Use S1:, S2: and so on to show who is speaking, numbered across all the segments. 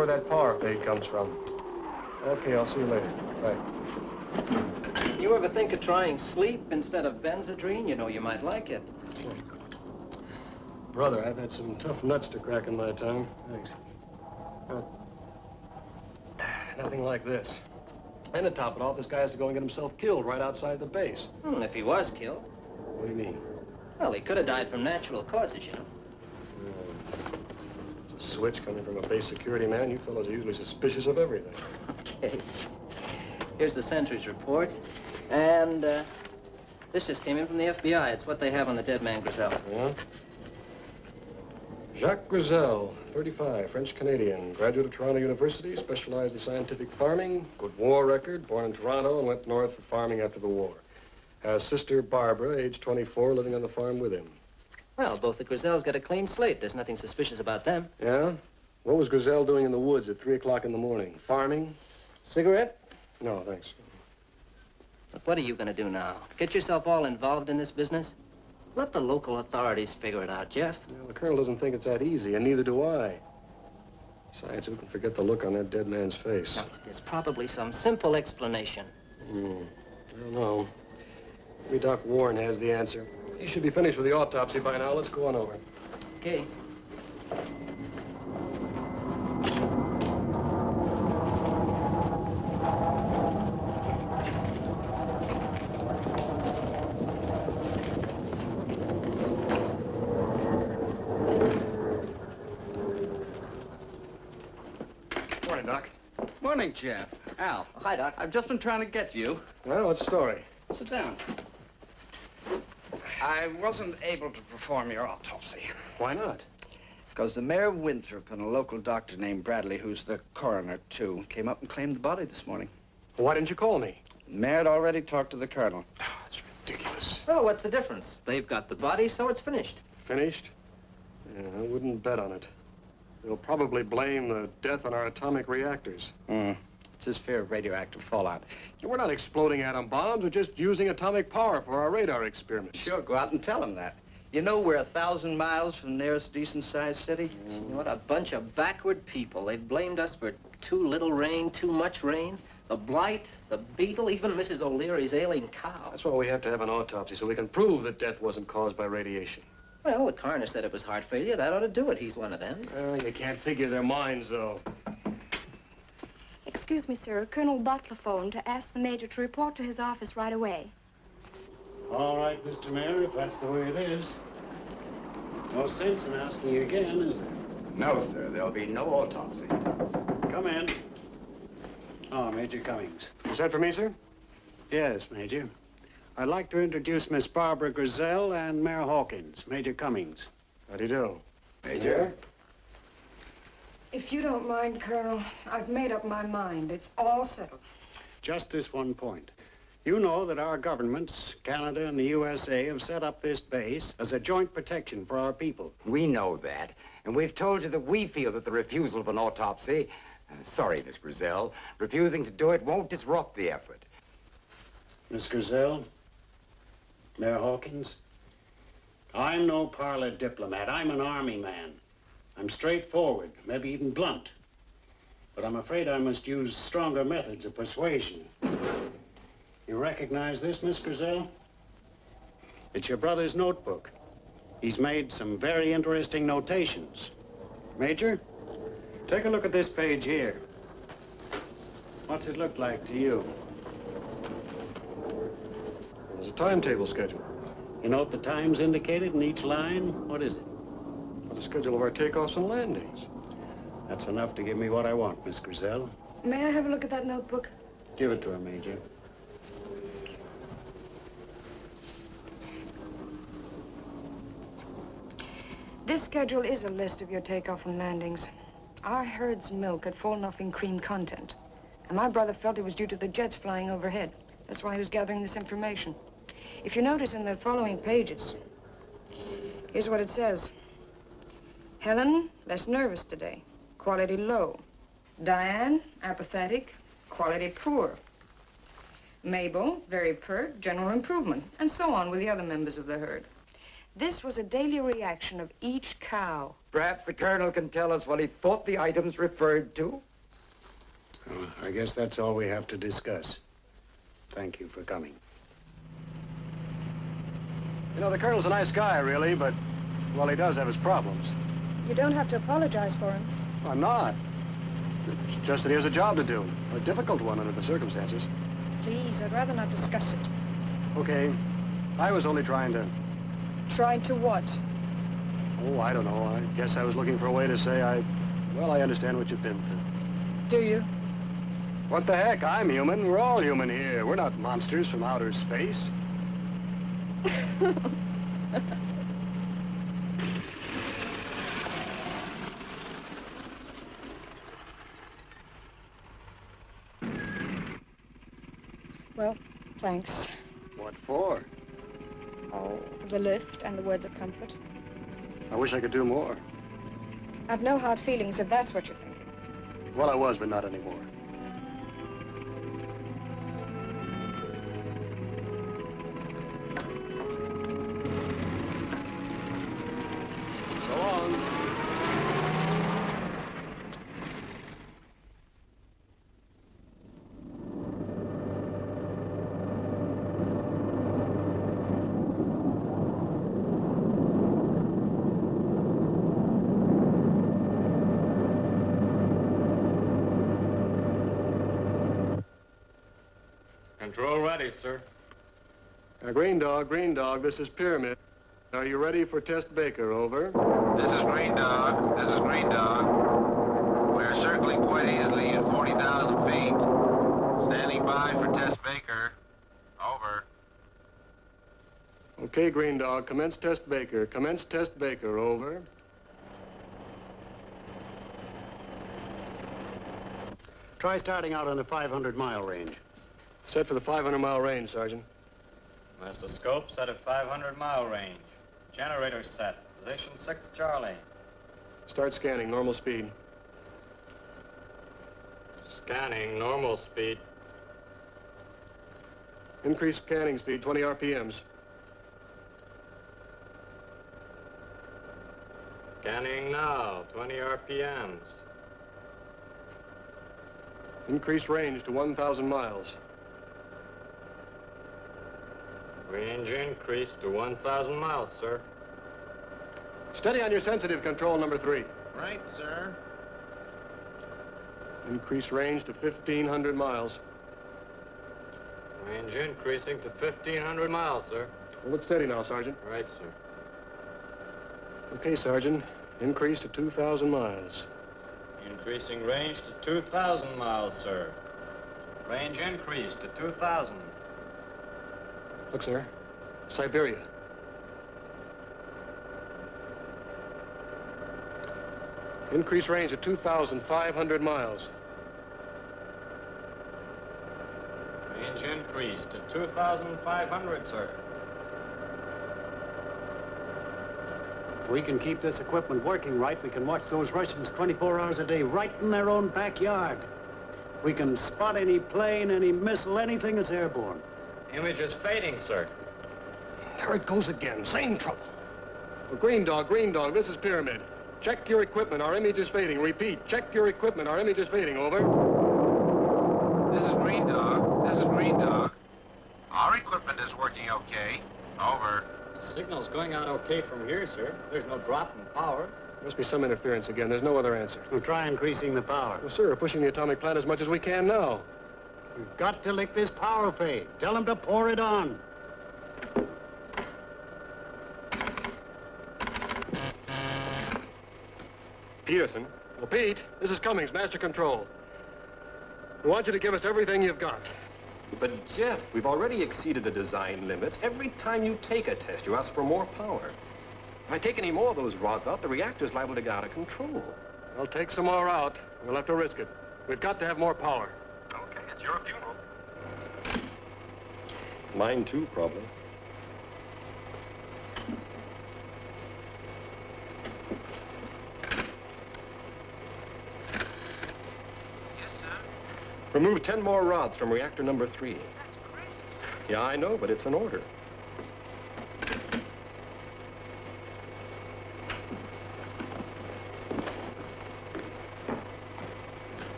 S1: where that power fade comes from. Okay, I'll see you later. Bye.
S2: You ever think of trying sleep instead of Benzedrine? You know, you might like it.
S1: Brother, I've had some tough nuts to crack in my time. Thanks. Nothing like this. And to top it off, this guy has to go and get himself killed right outside the base.
S2: If he was killed.
S1: What do you mean?
S2: Well, he could have died from natural causes, you know.
S1: It's a switch coming from a base security man. You fellows are usually suspicious of everything.
S2: Okay. Here's the sentry's report. And, this just came in from the FBI. It's what they have on the dead man Grizel.
S1: Yeah? Jacques Grizel, 35, French-Canadian, graduate of Toronto University, specialized in scientific farming, good war record, born in Toronto and went north for farming after the war. Has sister Barbara, age 24, living on the farm with him.
S2: Well, both the Grizels got a clean slate. There's nothing suspicious about them.
S1: Yeah? What was Grizel doing in the woods at 3 o'clock in the morning? Farming?
S2: Cigarette?
S1: No, thanks.
S2: Look, what are you going to do now? Get yourself all involved in this business? Let the local authorities figure it out, Jeff.
S1: Well, the colonel doesn't think it's that easy, and neither do I. Besides, who can forget the look on that dead man's face?
S2: Now, there's probably some simple explanation.
S1: I don't know. Maybe Doc Warren has the answer. He should be finished with the autopsy by now. Let's go on over.
S2: Okay.
S1: Morning, Doc.
S3: Morning, Jeff. Al.
S2: Oh, hi, Doc.
S3: I've just been trying to get you.
S1: Well, what's the story?
S3: Sit down. I wasn't able to perform your autopsy.
S1: Why not?
S3: Because the mayor of Winthrop and a local doctor named Bradley, who's the coroner, too, came up and claimed the body this morning.
S1: Well, why didn't you call me?
S3: The mayor had already talked to the colonel.
S1: Oh, it's ridiculous.
S2: Well, what's the difference? They've got the body, so it's finished.
S1: Finished? Yeah, I wouldn't bet on it. They'll probably blame the death on our atomic reactors.
S3: It's his fear of radioactive fallout.
S1: We're not exploding atom bombs. We're just using atomic power for our radar experiments.
S3: Sure, go out and tell him that. You know we're 1,000 miles from the nearest decent-sized city?
S2: What a bunch of backward people. They've blamed us for too little rain, too much rain. The blight, the beetle, even Mrs. O'Leary's ailing cow.
S1: That's why we have to have an autopsy, so we can prove that death wasn't caused by radiation.
S2: Well, the coroner said it was heart failure. That ought to do it. He's one of them.
S1: You can't figure their minds, though.
S4: Excuse me, sir. Colonel Butler phoned to ask the major to report to his office right away.
S5: All right, Mr. Mayor, if that's the way it is. No sense in asking you again, is there?
S6: No, sir. There'll be no autopsy.
S5: Come in. Oh, Major Cummings.
S1: Is that for me, sir?
S5: Yes, Major. I'd like to introduce Miss Barbara Grizel and Mayor Hawkins, Major Cummings.
S1: How do you do?
S6: Major?
S4: If you don't mind, Colonel, I've made up my mind. It's all settled.
S5: Just this one point. You know that our governments, Canada and the USA, have set up this base as a joint protection for our people.
S6: We know that, and we've told you that we feel that the refusal of an autopsy, sorry, Miss Grizel, refusing to do it won't disrupt the effort.
S5: Miss Grizel, Mayor Hawkins, I'm no parlor diplomat. I'm an army man. I'm straightforward, maybe even blunt. But I'm afraid I must use stronger methods of persuasion. You recognize this, Miss Grizel? It's your brother's notebook. He's made some very interesting notations. Major, take a look at this page here. What's it look like to you?
S1: There's a timetable schedule.
S5: You note the times indicated in each line? What is it?
S1: For the schedule of our takeoffs and landings.
S5: That's enough to give me what I want, Miss Grizel.
S4: May I have a look at that notebook?
S5: Give it to her, Major.
S4: This schedule is a list of your takeoff and landings. Our herd's milk had fallen off in cream content. And my brother felt it was due to the jets flying overhead. That's why he was gathering this information. If you notice in the following pages, here's what it says. Helen, less nervous today. Quality low. Diane, apathetic. Quality poor. Mabel, very pert, general improvement. And so on with the other members of the herd. This was a daily reaction of each cow.
S6: Perhaps the colonel can tell us what he thought the items referred to.
S5: Well, I guess that's all we have to discuss. Thank you for coming.
S1: You know, the colonel's a nice guy, really, but, well, he does have his problems.
S4: You don't have to apologize for him.
S1: I'm not. It's just that he has a job to do. A difficult one under the circumstances.
S4: Please, I'd rather not discuss it.
S1: Okay. I was only trying to...
S4: Trying to what?
S1: Oh, I don't know. I guess I was looking for a way to say well, I understand what you've been through.
S4: Do you?
S1: What the heck? I'm human. We're all human here. We're not monsters from outer space.
S4: Well, thanks.
S1: What for?
S4: Oh, for the lift and the words of comfort.
S1: I wish I could do more.
S4: I've no hard feelings if that's what you're thinking.
S1: Well, I was, but not anymore. So long.
S7: Control ready, sir.
S1: Green Dog, this is Pyramid. Are you ready for Test Baker? Over.
S8: This is Green Dog. This is Green Dog. We're circling quite easily at 40,000 feet. Standing by for Test Baker. Over.
S1: Okay, Green Dog, commence Test Baker. Commence Test Baker. Over.
S5: Try starting out on the 500-mile range.
S1: Set for the 500-mile range, Sergeant.
S7: Master scope set at 500-mile range. Generator set. Position 6 Charlie.
S1: Start scanning, normal speed.
S7: Scanning, normal speed.
S1: Increase scanning speed, 20 RPMs.
S7: Scanning now, 20 RPMs.
S1: Increase range to 1,000 miles.
S7: Range increased to 1,000 miles, sir.
S1: Steady on your sensitive, control number 3.
S8: Right, sir.
S1: Increase range to 1,500 miles.
S7: Range increasing to 1,500 miles, sir.
S1: Hold it steady now, Sergeant.
S7: Right, sir.
S1: Okay, Sergeant. Increase to 2,000 miles.
S7: Increasing range to 2,000 miles, sir. Range increased to 2,000.
S1: Look, sir. Siberia. Increase range to 2,500 miles.
S7: Range increased to 2,500, sir.
S5: If we can keep this equipment working right, we can watch those Russians 24 hours a day right in their own backyard. We can spot any plane, any missile, anything that's airborne.
S7: Image is fading, sir.
S1: There it goes again. Same trouble. Well, Green Dog, this is Pyramid. Check your equipment. Our image is fading. Repeat, check your equipment. Our image is fading. Over.
S8: This is Green Dog. This is Green Dog. Our equipment is working okay. Over.
S7: Signal's going out okay from here, sir. There's no drop in power.
S1: Must be some interference again. There's no other answer.
S5: We'll try increasing the power.
S1: Well, sir, we're pushing the atomic plant as much as we can now.
S5: We've got to lick this power fade. Tell them to pour it on.
S1: Peterson. Well, Pete, this is Cummings, Master Control. We want you to give us everything you've got.
S9: But, Jeff, we've already exceeded the design limits. Every time you take a test, you ask for more power. If I take any more of those rods out, the reactor's liable to get out of control.
S1: Well, take some more out. We'll have to risk it. We've got to have more power.
S9: Okay, it's your funeral. Mine, too, probably.
S8: Yes, sir.
S9: Remove 10 more rods from reactor number 3. Yeah, I know, but it's an order.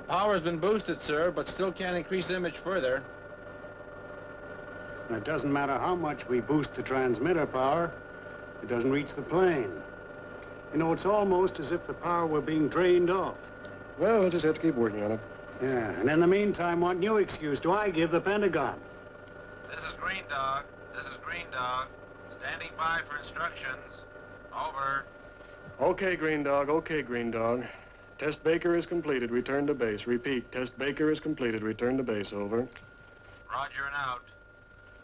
S8: power's been boosted, sir, but still can't increase the image further.
S5: And it doesn't matter how much we boost the transmitter power, it doesn't reach the plane. You know, it's almost as if the power were being drained off.
S1: Well, we'll just have to keep working on it.
S5: Yeah, and in the meantime, what new excuse do I give the Pentagon?
S8: This is Green Dog. This is Green Dog. Standing by for instructions. Over.
S1: Okay, Green Dog. Okay, Green Dog. Test Baker is completed. Return to base. Repeat. Test Baker is completed. Return to base. Over.
S8: Roger and out.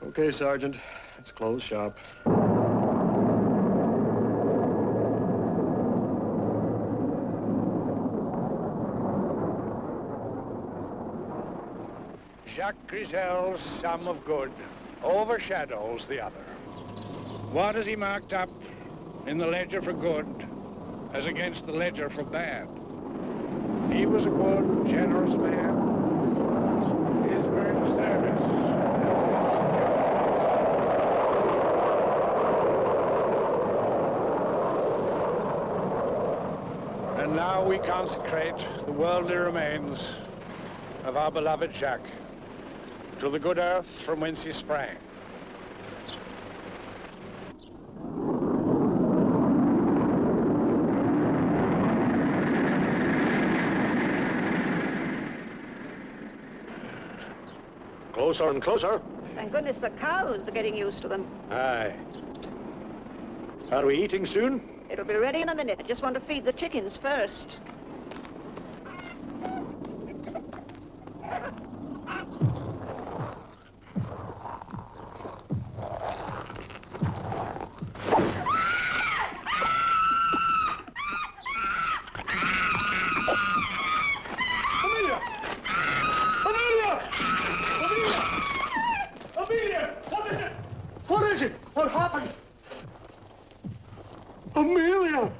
S1: Okay, Sergeant. Let's close shop.
S10: Jacques Grizel's sum of good overshadows the other. What has he marked up in the ledger for good as against the ledger for bad? He was a good, generous man. His very service. And now we consecrate the worldly remains of our beloved Jacques to the good earth from whence he sprang.
S9: Closer and closer.
S11: Thank goodness the cows are getting used to them.
S10: Aye. Are we eating soon?
S11: It'll be ready in a minute. I just want to feed the chickens first.
S1: What is it? What happened? Amelia!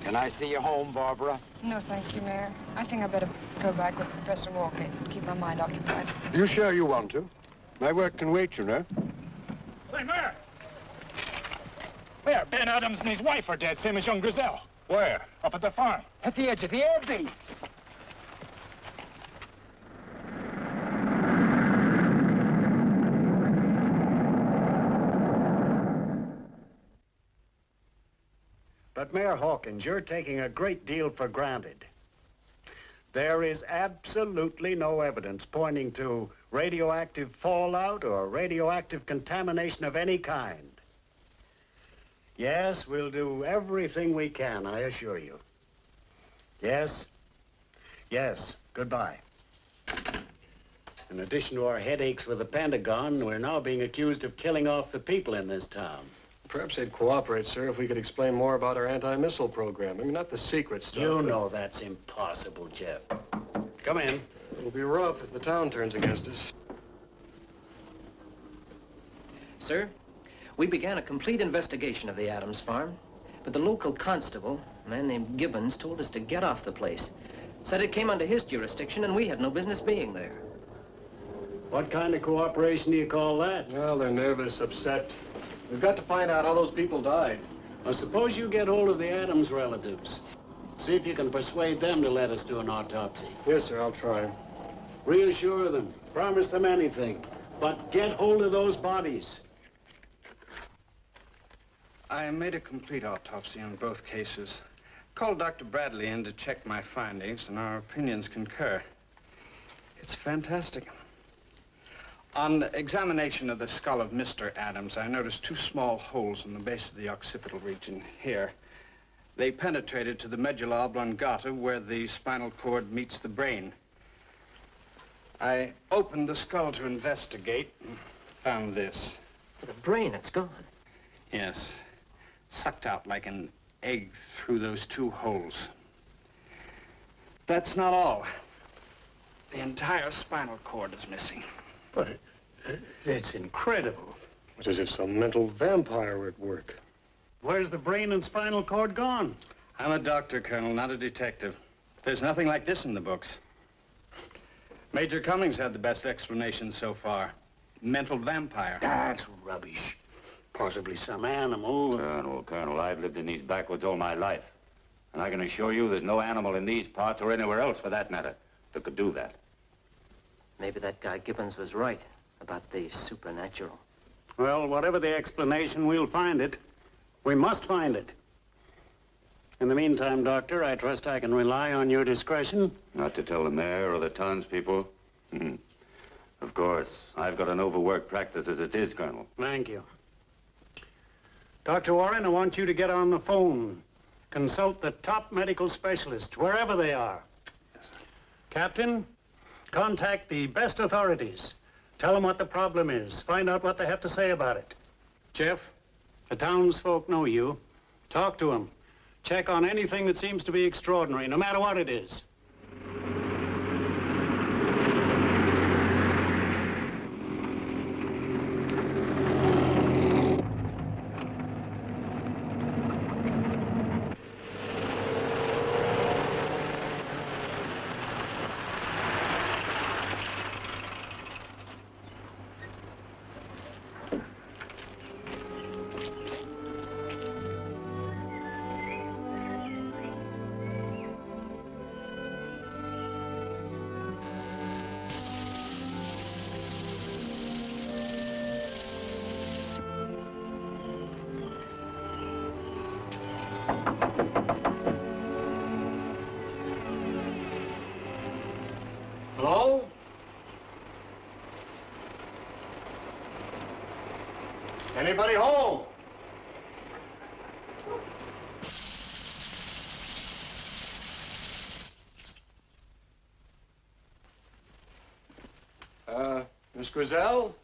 S6: Can I see you home, Barbara?
S4: No, thank you, Mayor. I think I better go back with Professor Walker and keep my mind occupied.
S1: You sure you want to? My work can wait, you know.
S10: Say, Mayor! Where? Ben Adams and his wife are dead, same as young Grizel. Where? Up at the farm.
S6: At the edge of the air base.
S5: But, Mayor Hawkins, you're taking a great deal for granted. There is absolutely no evidence pointing to radioactive fallout or radioactive contamination of any kind. Yes, we'll do everything we can, I assure you. Yes. Yes. Goodbye. In addition to our headaches with the Pentagon, we're now being accused of killing off the people in this town.
S1: Perhaps they'd cooperate, sir, if we could explain more about our anti-missile program. I mean, not the secret stuff.
S5: You know that's impossible, Jeff. Come in.
S1: It'll be rough if the town turns against us.
S2: Sir, we began a complete investigation of the Adams farm, but the local constable, a man named Gibbons, told us to get off the place. Said it came under his jurisdiction and we had no business being there.
S5: What kind of cooperation do you call that?
S1: Well, they're nervous, upset. We've got to find out how those people died.
S5: Well, suppose you get hold of the Adams relatives. See if you can persuade them to let us do an autopsy.
S1: Yes, sir, I'll try.
S5: Reassure them. Promise them anything. But get hold of those bodies.
S3: I made a complete autopsy on both cases. Called Dr. Bradley in to check my findings, and our opinions concur. It's fantastic. On examination of the skull of Mr. Adams, I noticed two small holes in the base of the occipital region here. They penetrated to the medulla oblongata, where the spinal cord meets the brain. I opened the skull to investigate and found this.
S2: The brain, it's gone.
S3: Yes. Sucked out like an egg through those two holes. That's not all. The entire spinal cord is missing.
S5: But it's incredible.
S1: It's as if some mental vampire were at work.
S5: Where's the brain and spinal cord gone?
S3: I'm a doctor, Colonel, not a detective. There's nothing like this in the books. Major Cummings had the best explanation so far. Mental vampire.
S5: That's rubbish. Possibly some animal.
S12: Colonel, I've lived in these backwoods all my life. And I can assure you there's no animal in these parts or anywhere else, for that matter, that could do that.
S2: Maybe that guy Gibbons was right about the supernatural.
S5: Well, whatever the explanation, we'll find it. We must find it. In the meantime, Doctor, I trust I can rely on your discretion.
S12: Not to tell the mayor or the townspeople? Of course. I've got an overworked practice as it is, Colonel.
S5: Thank you. Dr. Warren, I want you to get on the phone. Consult the top medical specialists, wherever they are. Yes, sir. Captain, contact the best authorities. Tell them what the problem is. Find out what they have to say about it. Jeff, the townsfolk know you. Talk to them. Check on anything that seems to be extraordinary, no matter what it is.
S1: Hello? Anybody home? Miss Grizel?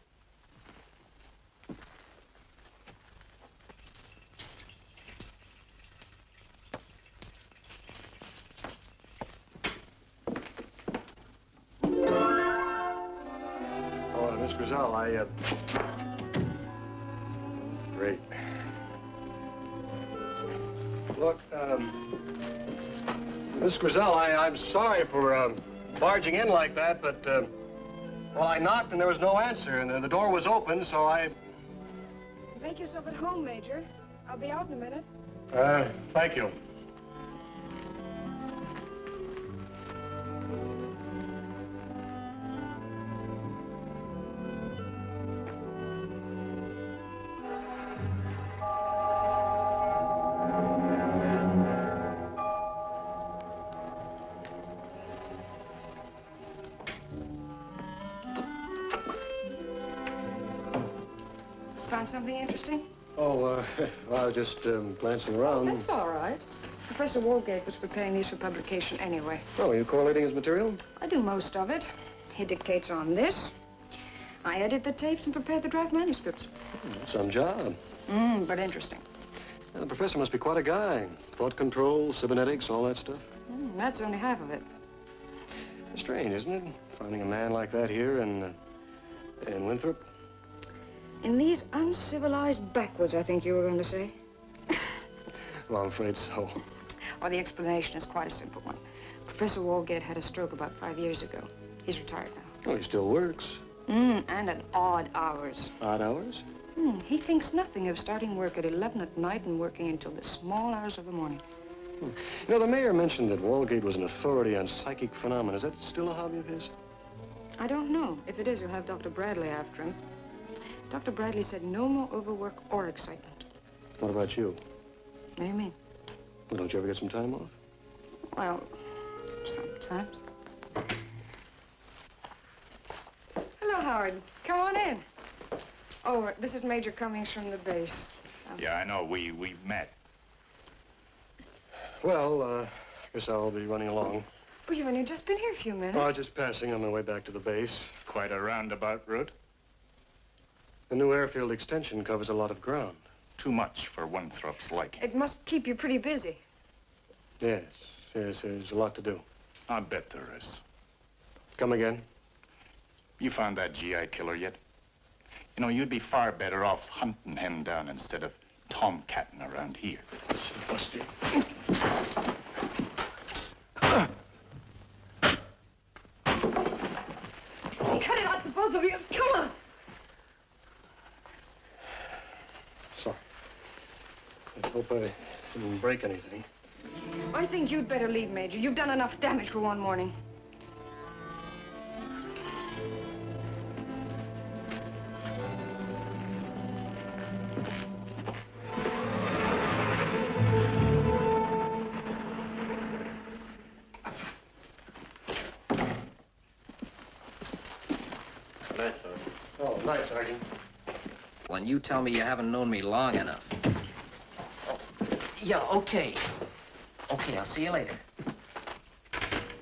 S1: Miss Grizel, Great. Look, Miss Grizel, I'm sorry for, barging in like that, but, well, I knocked and there was no answer, and the door was open, so I...
S4: Make yourself at home, Major. I'll be out in a minute.
S1: Thank you.
S4: Found something interesting?
S1: Oh, well, I was just glancing around.
S4: That's all right. Professor Walgate was preparing these for publication anyway.
S1: Oh, are you correlating his material?
S4: I do most of it. He dictates on this. I edit the tapes and prepare the draft manuscripts.
S1: Some job.
S4: But interesting.
S1: Yeah, the professor must be quite a guy. Thought control, cybernetics, all that stuff.
S4: That's only half of it.
S1: It's strange, isn't it? Finding a man like that here in Winthrop.
S4: In these uncivilized backwoods, I think you were going to say.
S1: Well, I'm afraid so.
S4: Well, the explanation is quite a simple one. Professor Walgate had a stroke about 5 years ago. He's retired now.
S1: Oh, he still works.
S4: And at odd hours.
S1: Odd hours?
S4: He thinks nothing of starting work at 11 at night and working until the small hours of the morning.
S1: You know, the mayor mentioned that Walgate was an authority on psychic phenomena. Is that still a hobby of his?
S4: I don't know. If it is, you'll have Dr. Bradley after him. Dr. Bradley said no more overwork or excitement.
S1: What about you?
S4: What do you mean?
S1: Well, don't you ever get some time off?
S4: Well, sometimes. Hello, Howard. Come on in. Oh, this is Major Cummings from the base.
S10: Yeah, I know. We've met.
S1: Well, I guess I'll be running along.
S4: Well, you've only just been here a few minutes.
S1: Oh, I was just passing on my way back to the base.
S10: Quite a roundabout route.
S1: The new airfield extension covers a lot of ground.
S10: Too much for Winthrop's liking.
S4: It must keep you pretty busy.
S1: Yes, there's a lot to do.
S10: I bet there is.
S1: Come again?
S10: You found that GI killer yet?
S13: You know, you'd be far better off hunting him down instead of tomcatting around here.
S1: Busted.
S4: Cut it out, the both of you. Come on.
S1: Sorry. I hope I didn't break anything.
S4: I think you'd better leave, Major. You've done enough damage for one morning.
S1: Oh, night, Sergeant.
S2: When you tell me you haven't known me long enough. Oh, yeah, okay. Okay, I'll see you later.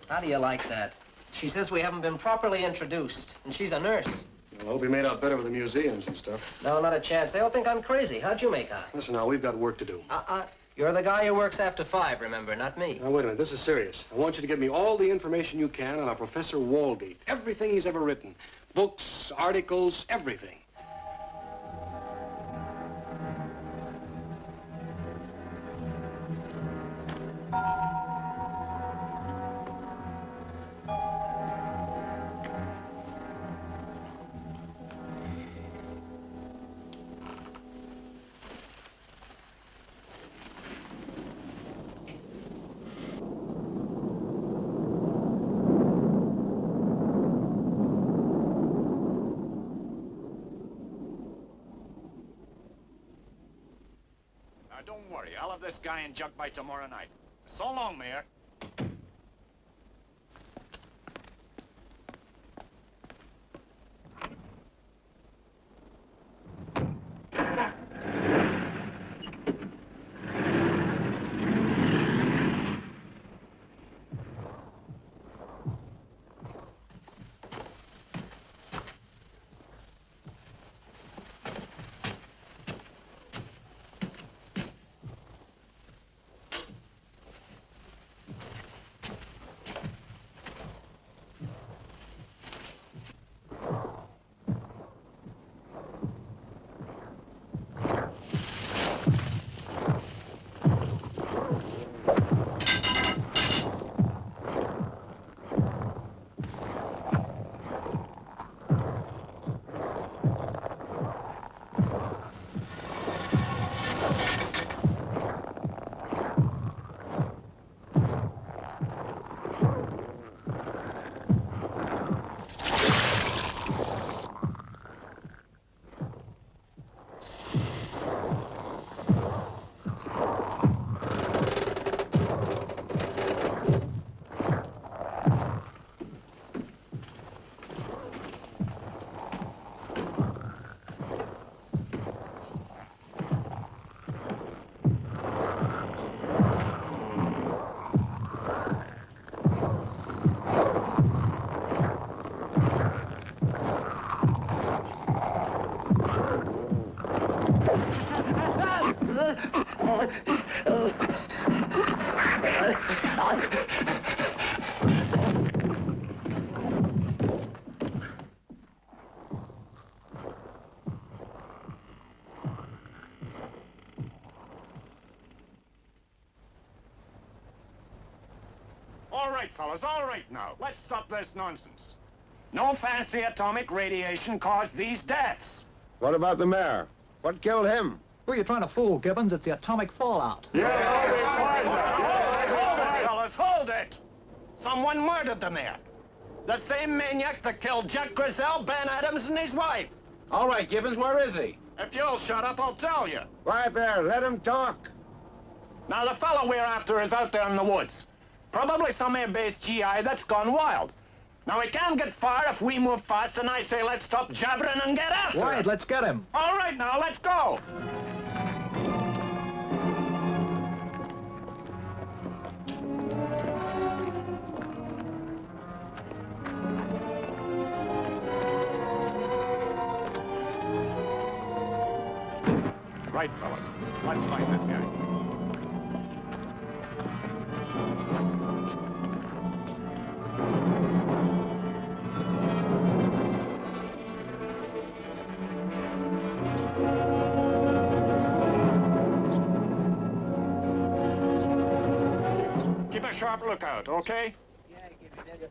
S2: How do you like that? She says we haven't been properly introduced, and she's a nurse.
S1: I hope we made out better with the museums and stuff.
S2: No, not a chance. They all think I'm crazy. How'd you make out?
S1: Listen now, we've got work to do.
S2: You're the guy who works after 5, remember, not me.
S1: Now, wait a minute. This is serious. I want you to give me all the information you can on our Professor Walgate. Everything he's ever written. Books, articles, everything.
S13: Don't worry, I'll have this guy in jug by tomorrow night. So long, Mayor.
S10: All right, fellas, all right now. Let's stop this nonsense. No fancy atomic radiation caused these deaths.
S14: What about the mayor? What killed him?
S15: Who are you trying to fool, Gibbons? It's the atomic fallout.
S10: Hold it, fellas, hold it! Someone murdered the mayor. The same maniac that killed Jack Grizzell, Ben Adams, and his wife.
S14: All right, Gibbons, where is he?
S10: If you'll shut up, I'll tell you.
S14: Right there, let him talk.
S10: Now, the fellow we're after is out there in the woods. Probably some air-based GI that's gone wild. Now, we can't get far if we move fast, and I say let's stop jabbering and get after him.
S15: Right, let's get him.
S10: All right, now, let's go.
S13: Right, fellas. Let's find this guy. Keep a sharp lookout, okay?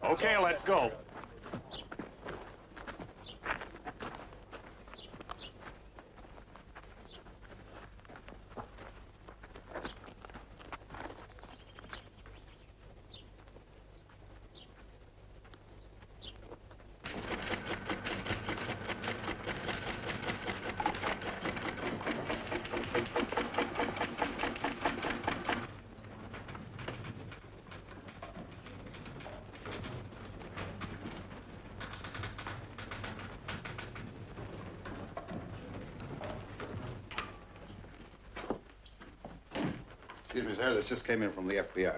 S13: Okay, let's go.
S16: Excuse me, sir. This just came in from the FBI.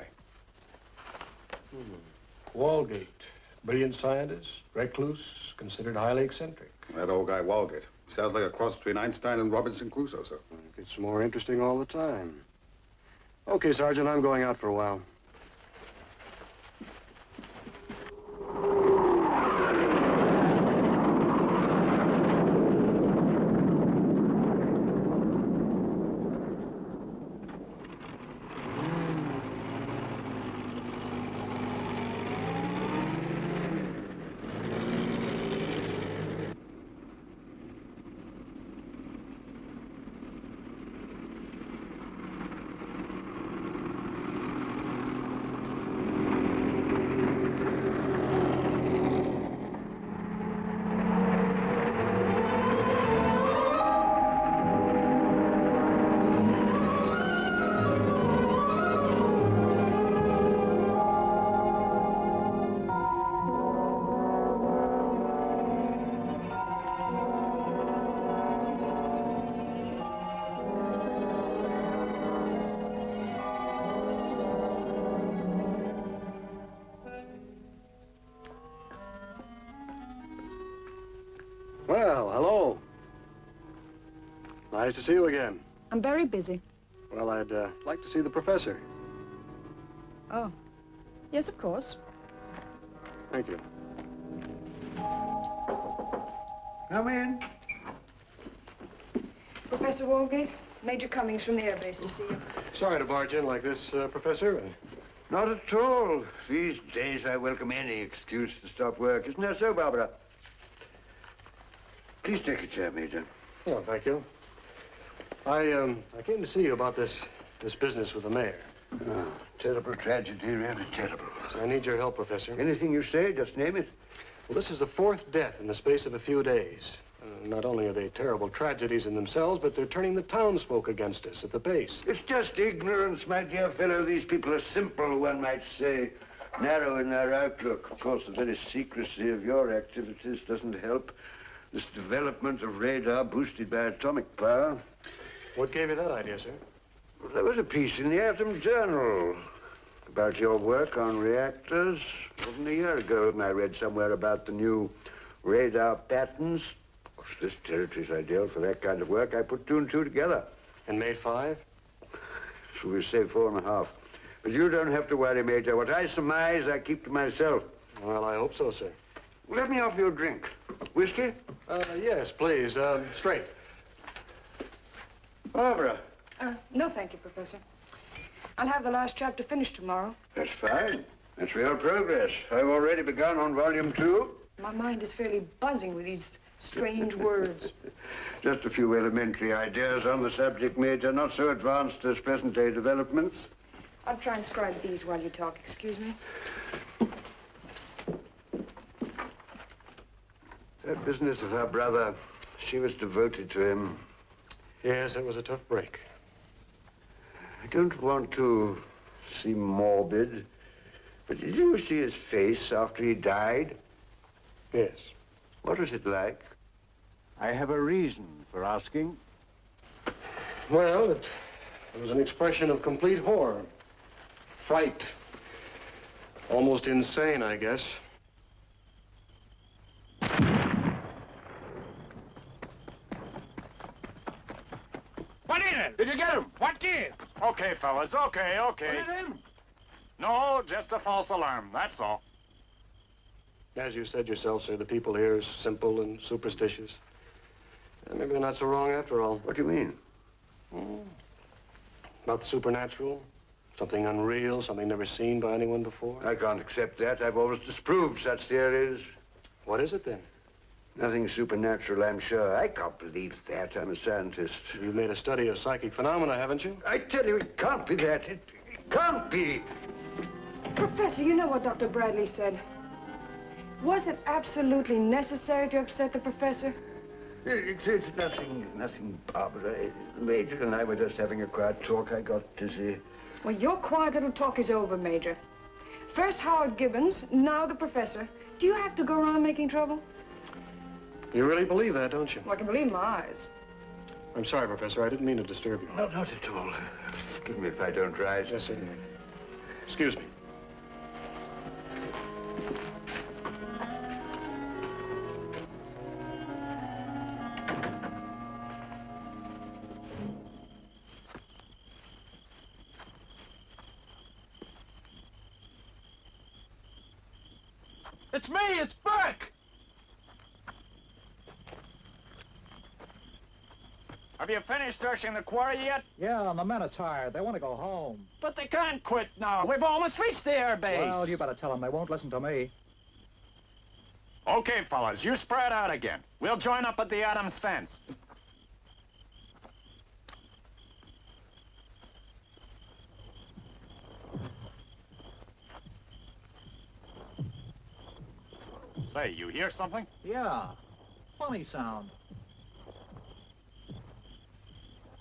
S1: Walgate. Brilliant scientist, recluse, considered highly eccentric.
S16: That old guy, Walgate. Sounds like a cross between Einstein and Robinson Crusoe, sir.
S1: It gets more interesting all the time. Okay, Sergeant, I'm going out for a while. Well, hello. Nice to see you again.
S4: I'm very busy.
S1: Well, I'd like to see the professor.
S4: Oh. Yes, of course.
S1: Thank you.
S14: Come in.
S4: Professor Walgate, Major Cummings from the Air Base to see you.
S1: Sorry to barge in like this, Professor.
S14: Not at all. These days I welcome any excuse to stop work. Isn't that so, Barbara? Please take a chair, Major.
S1: Oh, thank you. I came to see you about this business with the mayor.
S14: Oh, terrible tragedy, really terrible.
S1: So I need your help, Professor.
S14: Anything you say, just name it.
S1: Well, this is the fourth death in the space of a few days. Not only are they terrible tragedies in themselves, but they're turning the townsfolk against us at the base.
S14: It's just ignorance, my dear fellow. These people are simple, one might say. Narrow in their outlook. Of course, the very secrecy of your activities doesn't help. This development of radar boosted by atomic power.
S1: What gave you that idea, sir?
S14: Well, there was a piece in the Atom Journal about your work on reactors. More than a year ago, and I read somewhere about the new radar patterns. Of course, this territory's ideal for that kind of work. I put 2 and 2 together.
S1: And made 5?
S14: So we say 4 and a half. But you don't have to worry, Major. What I surmise, I keep to myself.
S1: Well, I hope so, sir.
S14: Let me offer you a drink. Whiskey?
S1: Yes, please. Straight.
S14: Barbara.
S4: No, thank you, Professor. I'll have the last chapter finished tomorrow.
S14: That's fine. That's real progress. I've already begun on volume 2.
S4: My mind is fairly buzzing with these strange words.
S14: Just a few elementary ideas on the subject, Major. Not so advanced as present-day developments.
S4: I'll transcribe these while you talk. Excuse me.
S14: That business of her brother, she was devoted to him.
S1: Yes, it was a tough break.
S14: I don't want to seem morbid, but did you see his face after he died?
S1: Yes.
S14: What was it like?
S5: I have a reason for asking.
S1: Well, it was an expression of complete horror. Fright. Almost insane, I guess.
S10: What is it?
S14: Did you get him?
S10: What did?
S13: Okay, fellas, okay.
S14: What is him?
S13: No, just a false alarm, that's all.
S1: As you said yourself, sir, the people here are simple and superstitious. And maybe they're not so wrong after all.
S14: What do you mean?
S1: About the supernatural, Something unreal, something never seen by anyone before?
S14: I can't accept that. I've always disproved such theories.
S1: What is it, then?
S14: Nothing supernatural, I'm sure. I can't believe that. I'm a scientist.
S1: You've made a study of psychic phenomena, haven't you?
S14: I tell you, it can't be that. It can't be.
S4: Professor, you know what Dr. Bradley said. Was it absolutely necessary to upset the professor?
S14: It's nothing, Barbara. The Major and I were just having a quiet talk. I got dizzy.
S4: Well, your quiet little talk is over, Major. First Howard Gibbons, now the professor. Do you have to go around making trouble?
S1: You really believe that, don't you?
S4: Well, I can believe my eyes.
S1: I'm sorry, Professor. I didn't mean to disturb you.
S14: No, not at all. Forgive me if I don't rise.
S1: Yes, certainly. Excuse me.
S15: It's me, it's Burke!
S13: Have you finished searching the quarry yet?
S15: Yeah, and the men are tired. They want to go home.
S13: But they can't quit now. We've almost reached the air base.
S15: Well, you better tell them they won't listen to me.
S13: Okay, fellas, you spread out again. We'll join up at the Adams fence. Say, you hear something?
S15: Yeah. Funny sound.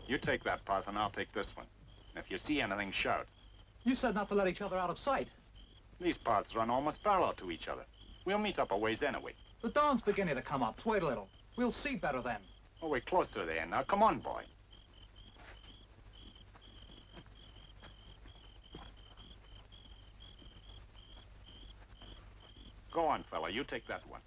S13: You take that path and I'll take this one. And if you see anything, shout.
S15: You said not to let each other out of sight.
S13: These paths run almost parallel to each other. We'll meet up a ways anyway.
S15: The dawn's beginning to come up. Wait a little. We'll see better then.
S13: Oh, we're close to the end now. Come on, boy. Go on, fella. You take that one.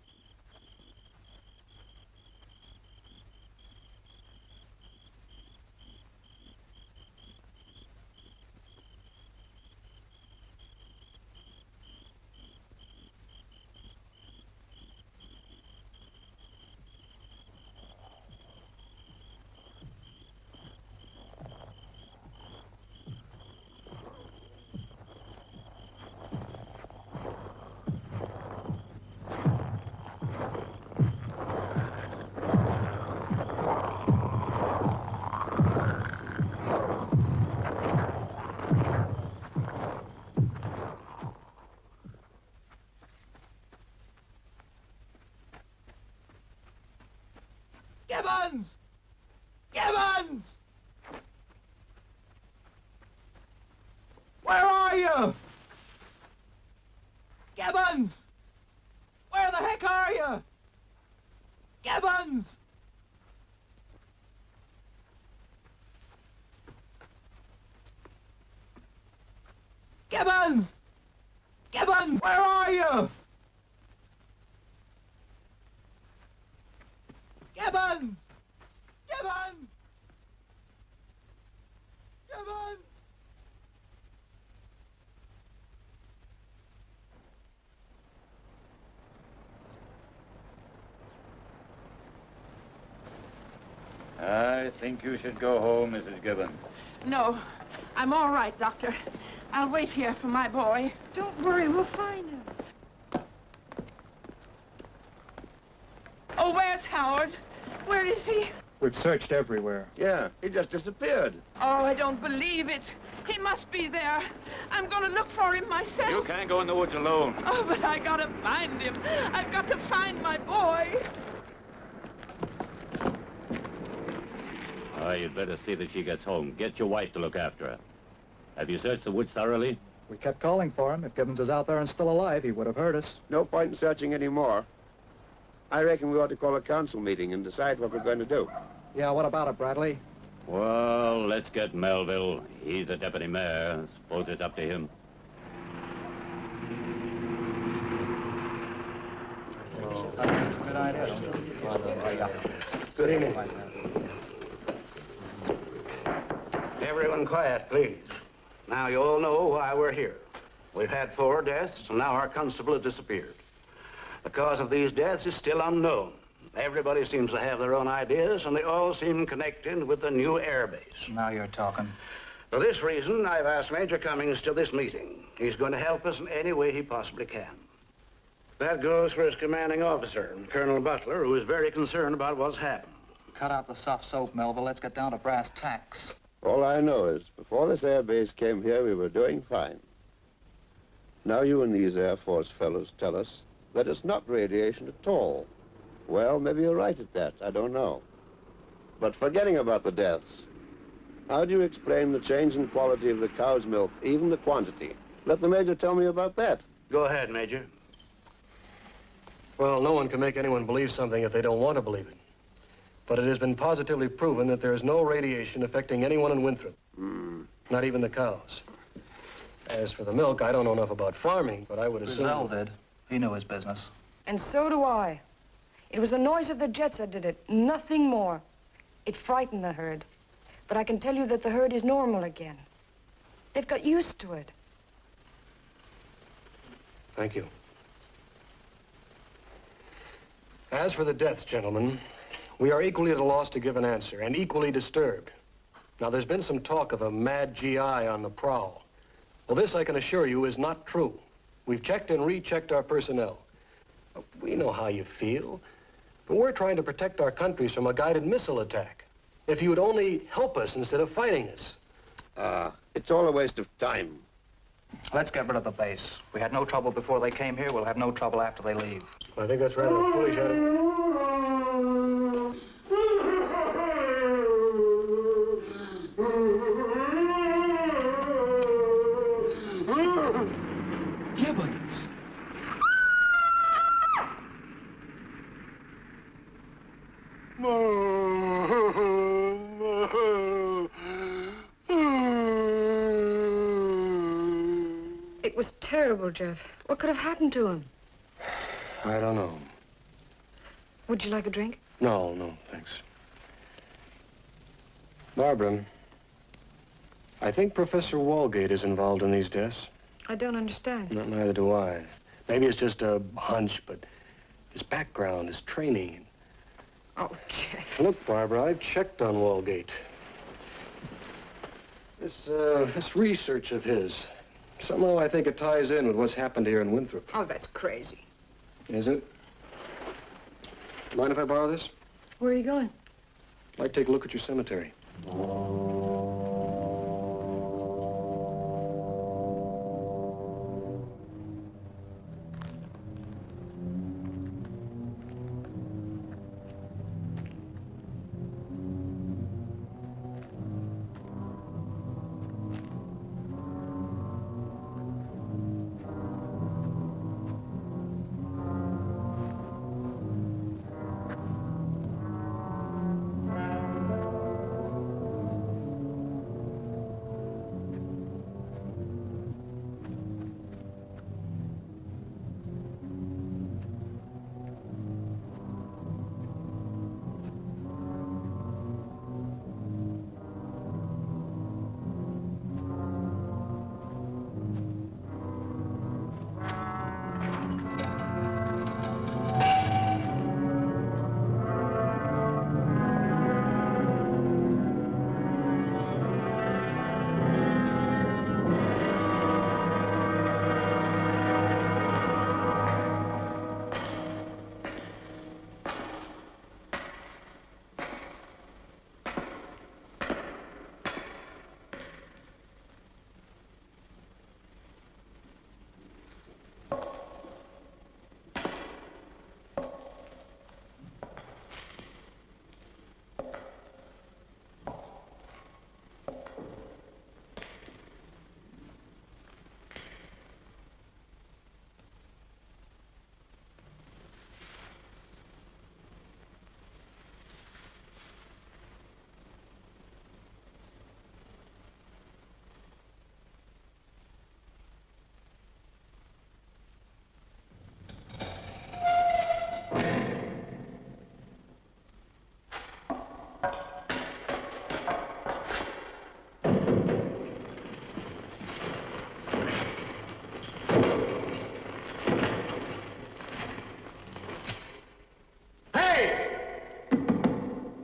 S15: Gibbons! Gibbons! Where are you? Gibbons! Where the heck are you? Gibbons! Gibbons! Gibbons! Where are you? Gibbons! Gibbons! Gibbons!
S12: I think you should go home, Mrs. Gibbons.
S17: No, I'm all right, Doctor. I'll wait here for my boy.
S4: Don't worry, we'll find him.
S17: Oh, where's Howard? Where is he?
S15: We've searched everywhere.
S14: Yeah, he just disappeared.
S17: Oh, I don't believe it. He must be there. I'm going to look for him myself.
S12: You can't go in the woods alone.
S17: Oh, but I got to find him. I've got to find my boy.
S12: Oh, you'd better see that she gets home. Get your wife to look after her. Have you searched the woods thoroughly?
S15: We kept calling for him. If Gibbons is out there and still alive, he would have heard us.
S14: No point in searching anymore. I reckon we ought to call a council meeting and decide what we're going to do.
S15: Yeah, what about it, Bradley?
S12: Well, let's get Melville. He's the deputy mayor. Suppose it's up to him.
S15: Good idea.
S1: Good evening.
S18: Everyone quiet, please. Now, you all know why we're here. We've had 4 deaths, and now our constable has disappeared. The cause of these deaths is still unknown. Everybody seems to have their own ideas, and they all seem connected with the new air base.
S15: Now you're talking.
S18: For this reason, I've asked Major Cummings to this meeting. He's going to help us in any way he possibly can. That goes for his commanding officer, Colonel Butler, who is very concerned about what's happened.
S15: Cut out the soft soap, Melville. Let's get down to brass tacks.
S19: All I know is, before this air base came here, we were doing fine. Now you and these Air Force fellows tell us that it's not radiation at all. Well, maybe you're right at that. I don't know. But forgetting about the deaths, how do you explain the change in quality of the cow's milk, even the quantity? Let the Major tell me about that.
S18: Go ahead, Major.
S1: Well, no one can make anyone believe something if they don't want to believe it. But it has been positively proven that there is no radiation affecting anyone in Winthrop. Not even the cows. As for the milk, I don't know enough about farming, but I would assume...
S15: Rizal did. He knew his business.
S4: And so do I. It was the noise of the jets that did it, nothing more. It frightened the herd. But I can tell you that the herd is normal again. They've got used to it.
S1: Thank you. As for the deaths, gentlemen, we are equally at a loss to give an answer, and equally disturbed. Now, there's been some talk of a mad GI on the prowl. Well, this, I can assure you, is not true. We've checked and rechecked our personnel. We know how you feel, but we're trying to protect our countries from a guided missile attack. If you would only help us instead of fighting us.
S19: It's all a waste of time.
S15: Let's get rid of the base. We had no trouble before they came here. We'll have no trouble after they leave.
S1: I think that's rather a foolish attitude.
S15: Gibbons!
S4: It was terrible, Jeff. What could have happened to him?
S1: I don't know.
S4: Would you like a drink?
S1: No, thanks. Barbara, I think Professor Walgate is involved in these deaths.
S4: I don't understand.
S1: Neither do I. Maybe it's just a hunch, but his background, his training.
S4: Oh, Jeff.
S1: Look, Barbara, I've checked on Walgate. This research of his, somehow I think it ties in with what's happened here in Winthrop.
S4: Oh, that's crazy.
S1: Is it? Mind if I borrow this?
S4: Where are you going?
S1: I'd like to take a look at your cemetery.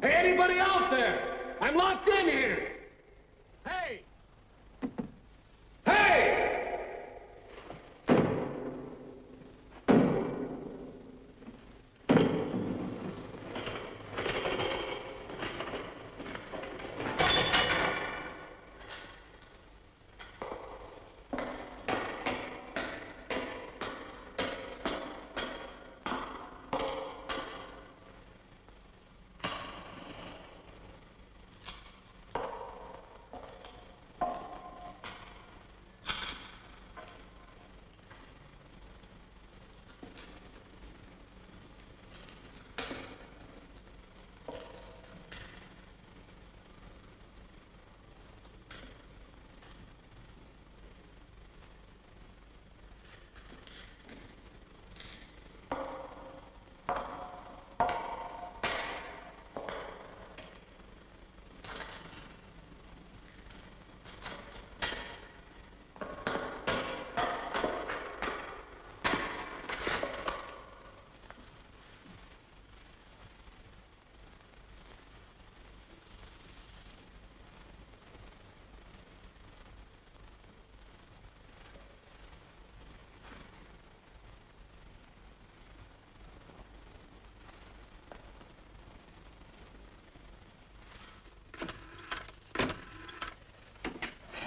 S10: Anybody out there? I'm locked in here. Hey,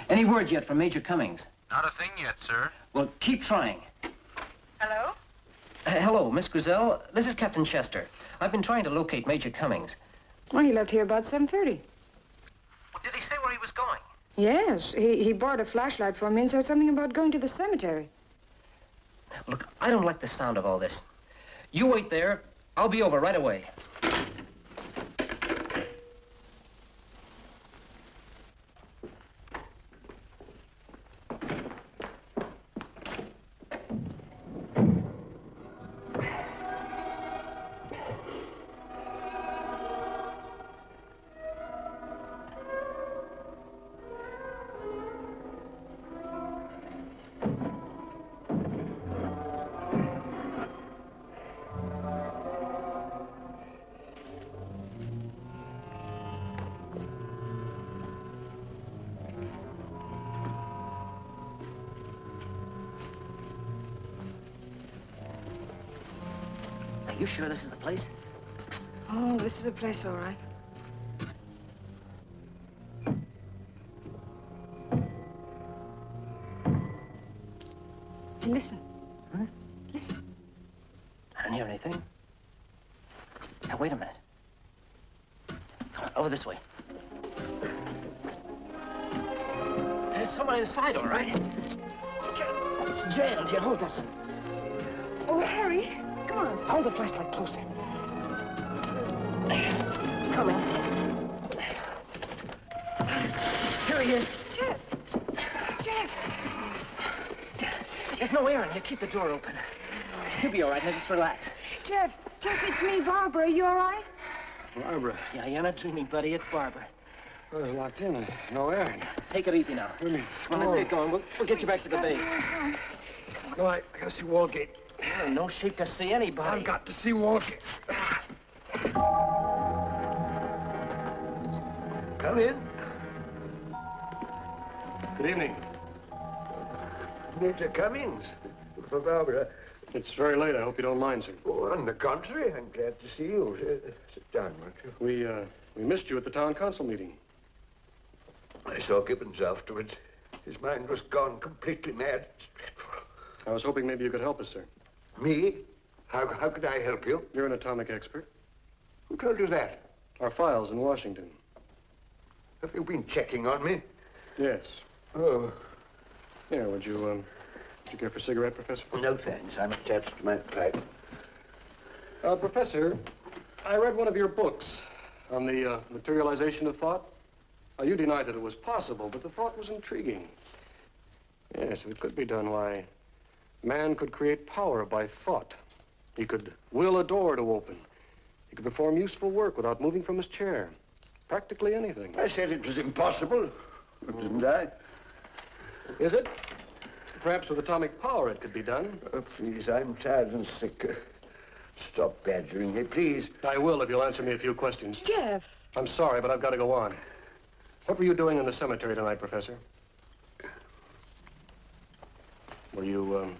S2: Any word yet from Major Cummings?
S8: Not a thing yet, sir.
S2: Well, keep trying.
S4: Hello?
S2: Hello, Miss Griselle. This is Captain Chester. I've been trying to locate Major Cummings.
S4: Well, he left here about 7:30.
S2: Well, did he say where he was going?
S4: Yes, he borrowed a flashlight from me and said something about going to the cemetery.
S2: Look, I don't like the sound of all this. You wait there. I'll be over right away. You sure this is the place?
S4: Oh, this is a place, all right. Hey, listen.
S2: Huh?
S4: Listen.
S2: I don't hear anything. Now, wait a minute. Come on, over this way. There's someone inside, all right. It's jammed. Here, hold this.
S4: Oh, Harry. Come on.
S2: Hold the flashlight closer. It's coming. Here he is.
S4: Jeff! Jeff!
S2: There's no air in here. Keep the door open. You'll be all right. Now just relax.
S4: Jeff, it's me, Barbara. Are you all right?
S1: Barbara.
S2: Yeah, you're not dreaming, buddy. It's Barbara.
S1: I was locked in. No air.
S2: Take it easy now. Come on, let's get going. We'll get you back to the base.
S1: No, I gotta see Walgate.
S2: You're in no shape to see anybody.
S1: I've got to see Walgate.
S14: Come in.
S1: Good evening.
S14: Major Cummings. For Barbara.
S1: It's very late. I hope you don't mind, sir.
S14: Oh, on the contrary, I'm glad to see you. Sit down, won't you?
S1: We missed you at the town council meeting.
S14: I saw Gibbons afterwards. His mind was gone completely mad. It's dreadful.
S1: I was hoping maybe you could help us, sir.
S14: Me? How could I help you?
S1: You're an atomic expert.
S14: Who told you that?
S1: Our files in Washington.
S14: Have you been checking on me?
S1: Yes.
S14: Oh.
S1: Yeah, would you care for a cigarette, Professor?
S14: No, thanks. I'm attached to my pipe.
S1: Professor, I read one of your books on the materialization of thought. You denied that it was possible, but the thought was intriguing. Yes, if it could be done, why, man could create power by thought. He could will a door to open. He could perform useful work without moving from his chair. Practically anything.
S14: I said it was impossible, didn't I?
S1: Is it? Perhaps with atomic power it could be done.
S14: Oh, please, I'm tired and sick. Stop badgering me, please.
S1: I will if you'll answer me a few questions.
S4: Jeff!
S1: I'm sorry, but I've got to go on. What were you doing in the cemetery tonight, Professor? Were you,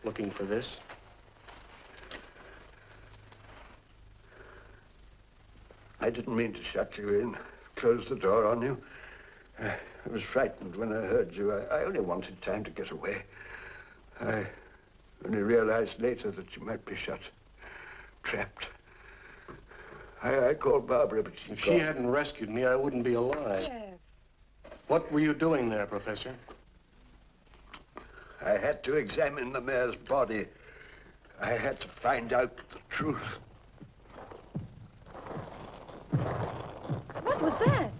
S1: looking for this?
S14: I didn't mean to shut you in, close the door on you. I was frightened when I heard you. I only wanted time to get away. I only realized later that you might be shut, trapped. I called Barbara, but
S1: if she hadn't rescued me, I wouldn't be alive.
S4: Jeff.
S1: What were you doing there, Professor?
S14: I had to examine the mayor's body. I had to find out the truth.
S4: What was that?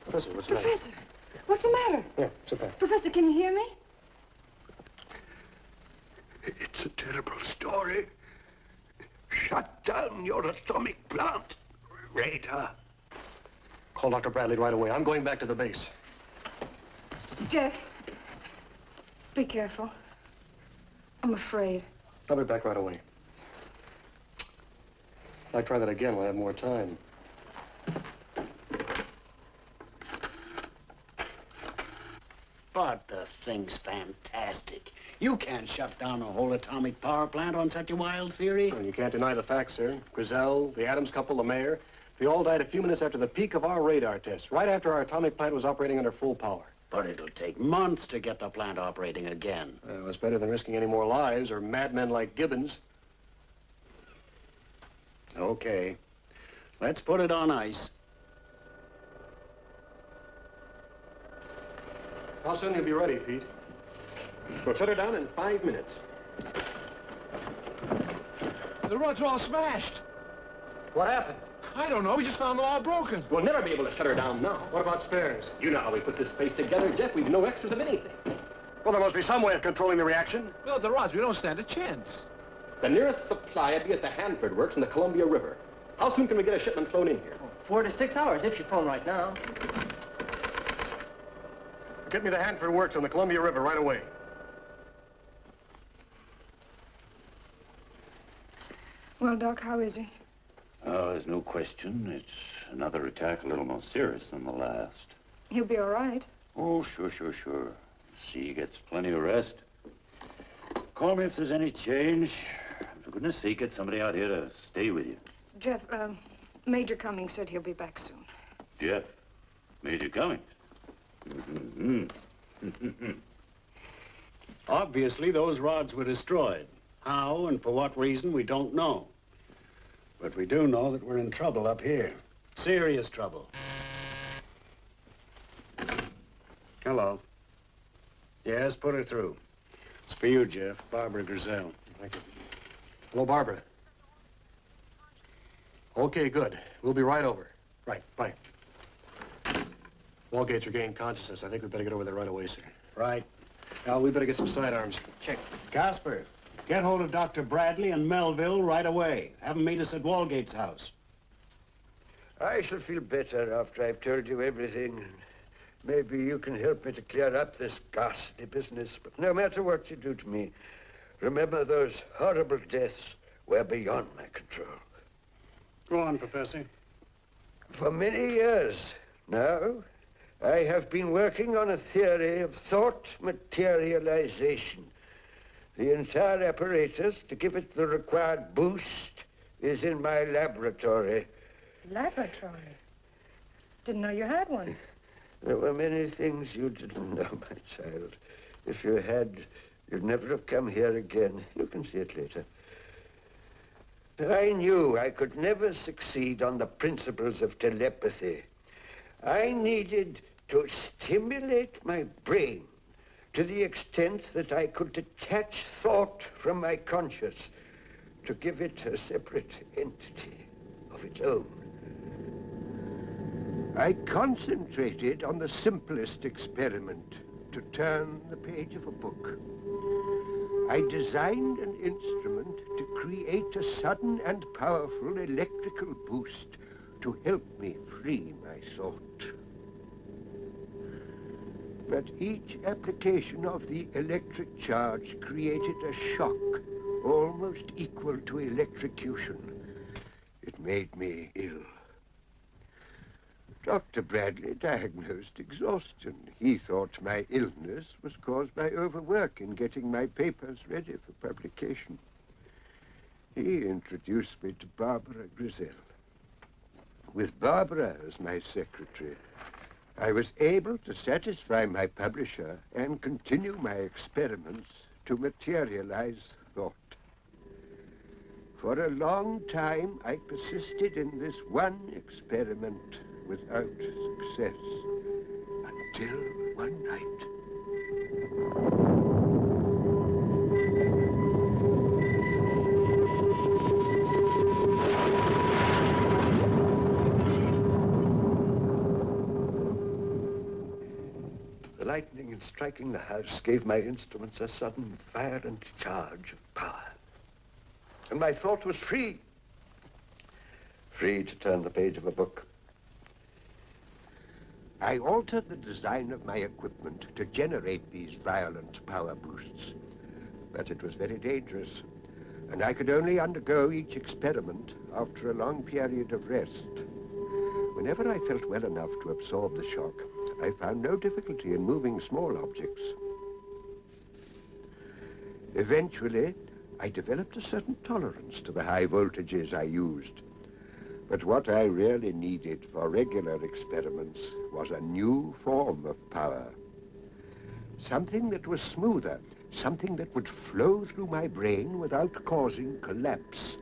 S1: Professor, what's the matter?
S4: Professor, what's the matter?
S1: Yeah, sit down.
S4: Professor, can you hear me?
S14: It's a terrible story. Shut down your atomic plant, Radar.
S1: Call Dr. Bradley right away. I'm going back to the base.
S4: Jeff, be careful. I'm afraid.
S1: I'll be back right away. If I try that again, we'll have more time.
S5: But the thing's fantastic. You can't shut down a whole atomic power plant on such a wild theory.
S1: Well, you can't deny the facts, sir. Griselle, the Adams couple, the mayor. We all died a few minutes after the peak of our radar tests, right after our atomic plant was operating under full power.
S5: But it'll take months to get the plant operating again.
S1: Well, it's better than risking any more lives or madmen like Gibbons.
S5: Okay. Let's put it on ice.
S1: How soon you'll be ready, Pete? We'll shut her down in 5 minutes.
S20: The rods are all smashed.
S1: What happened?
S20: I don't know. We just found them all broken.
S1: We'll never be able to shut her down now. What about spares? You know how we put this place together, Jeff. We've no extras of anything. Well, there must be some way of controlling the reaction.
S20: Well, the rods, we don't stand a chance.
S9: The nearest supply would be at the Hanford Works in the Columbia River. How soon can we get a shipment flown in here?
S2: 4 to 6 hours if you phone right now.
S1: Get me the Hanford Works on the Columbia River right away.
S4: Well, Doc, how is he?
S12: Oh, there's no question. It's another attack a little more serious than the last.
S4: He'll be all right.
S12: Oh, sure. See, he gets plenty of rest. Call me if there's any change. For goodness sake, get somebody out here to stay with you.
S4: Jeff, Major Cummings said he'll be back soon.
S12: Jeff? Major Cummings?
S5: Obviously, those rods were destroyed. How and for what reason, we don't know. But we do know that we're in trouble up here. Serious trouble. Hello. Yes, put her through. It's for you, Jeff. Barbara Grizel.
S1: Thank you. Hello, Barbara. Okay, good. We'll be right over. Right, bye. Walgate's regained consciousness. I think we'd better get over there right away, sir.
S5: Right.
S1: Al, we better get some sidearms.
S2: Check.
S5: Casper, get hold of Dr. Bradley and Melville right away. Have them meet us at Walgate's house.
S19: I shall feel better after I've told you everything. Maybe you can help me to clear up this ghastly business. But no matter what you do to me, remember those horrible deaths were beyond my control.
S5: Go on, Professor.
S19: For many years now, I have been working on a theory of thought materialization. The entire apparatus to give it the required boost is in my laboratory.
S4: Laboratory? Didn't know you had one.
S19: There were many things you didn't know, my child. If you had, you'd never have come here again. You can see it later. I knew I could never succeed on the principles of telepathy. I needed to stimulate my brain to the extent that I could detach thought from my conscious to give it a separate entity of its own. I concentrated on the simplest experiment, to turn the page of a book. I designed an instrument to create a sudden and powerful electrical boost to help me free my thought. But each application of the electric charge created a shock almost equal to electrocution. It made me ill. Dr. Bradley diagnosed exhaustion. He thought my illness was caused by overwork in getting my papers ready for publication. He introduced me to Barbara Grizel. With Barbara as my secretary, I was able to satisfy my publisher and continue my experiments to materialize thought. For a long time, I persisted in this one experiment without success, until one night. The lightning in striking the house gave my instruments a sudden violent charge of power. And my thought was free. Free to turn the page of a book. I altered the design of my equipment to generate these violent power boosts. But it was very dangerous, and I could only undergo each experiment after a long period of rest. Whenever I felt well enough to absorb the shock, I found no difficulty in moving small objects. Eventually, I developed a certain tolerance to the high voltages I used. But what I really needed for regular experiments was a new form of power. Something that was smoother, something that would flow through my brain without causing collapse.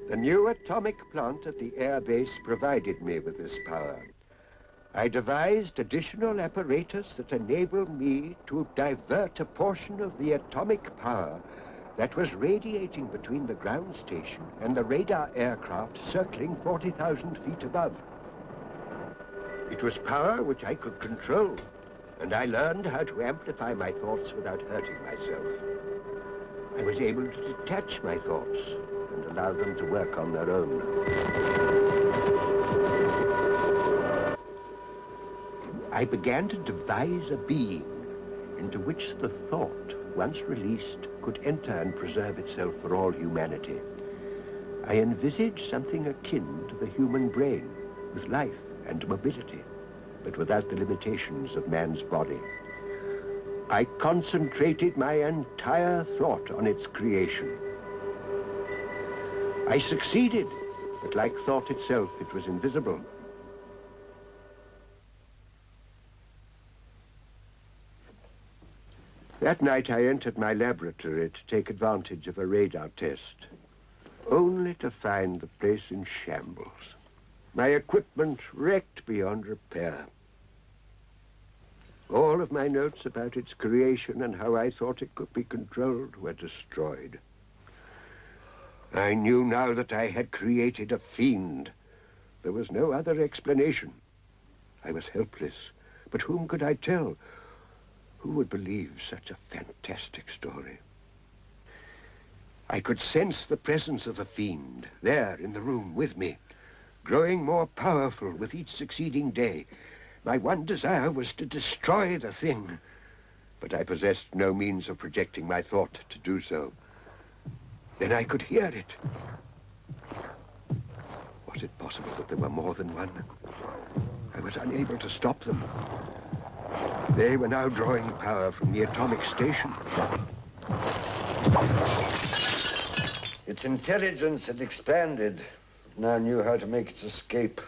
S19: The new atomic plant at the air base provided me with this power. I devised additional apparatus that enabled me to divert a portion of the atomic power that was radiating between the ground station and the radar aircraft circling 40,000 feet above. It was power which I could control, and I learned how to amplify my thoughts without hurting myself. I was able to detach my thoughts and allow them to work on their own. I began to devise a being into which the thought, once released, could enter and preserve itself for all humanity. I envisaged something akin to the human brain, with life and mobility, but without the limitations of man's body. I concentrated my entire thought on its creation. I succeeded, but like thought itself, it was invisible. That night I entered my laboratory to take advantage of a radar test, only to find the place in shambles. My equipment wrecked beyond repair. All of my notes about its creation and how I thought it could be controlled were destroyed. I knew now that I had created a fiend. There was no other explanation. I was helpless, but whom could I tell? Who would believe such a fantastic story? I could sense the presence of the fiend there in the room with me, growing more powerful with each succeeding day. My one desire was to destroy the thing, but I possessed no means of projecting my thought to do so. Then I could hear it. Was it possible that there were more than one? I was unable to stop them. They were now drawing power from the atomic station. Its intelligence had expanded. It now knew how to make its escape.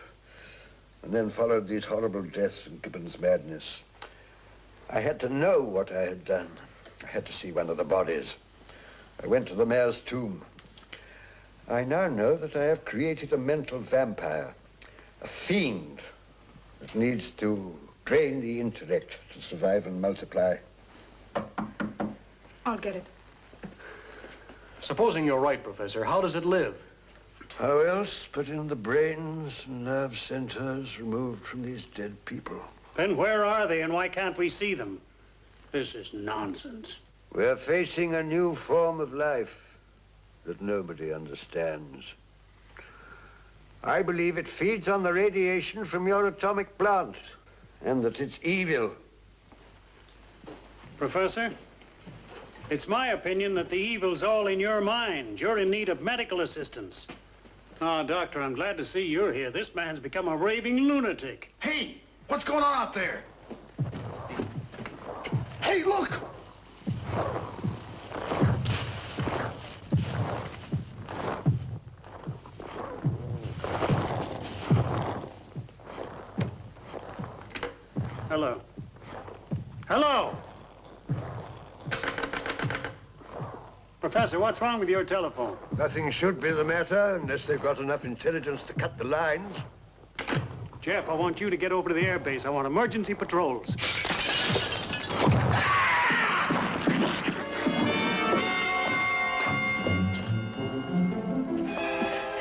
S19: And then followed these horrible deaths and Gibbon's madness. I had to know what I had done. I had to see one of the bodies. I went to the mayor's tomb. I now know that I have created a mental vampire, a fiend that needs to drain the intellect to survive and multiply.
S4: I'll get it.
S1: Supposing you're right, Professor, how does it live?
S19: How else but in the brains and nerve centers removed from these dead people?
S5: Then where are they and why can't we see them? This is nonsense.
S19: We're facing a new form of life that nobody understands. I believe it feeds on the radiation from your atomic plant, and that it's evil.
S5: Professor, it's my opinion that the evil's all in your mind. You're in need of medical assistance. Oh, Doctor, I'm glad to see you're here. This man's become a raving lunatic.
S20: Hey, what's going on out there? Hey, look!
S5: Hello. Hello! Professor, what's wrong with your telephone?
S19: Nothing should be the matter unless they've got enough intelligence to cut the lines.
S5: Jeff, I want you to get over to the airbase. I want emergency patrols.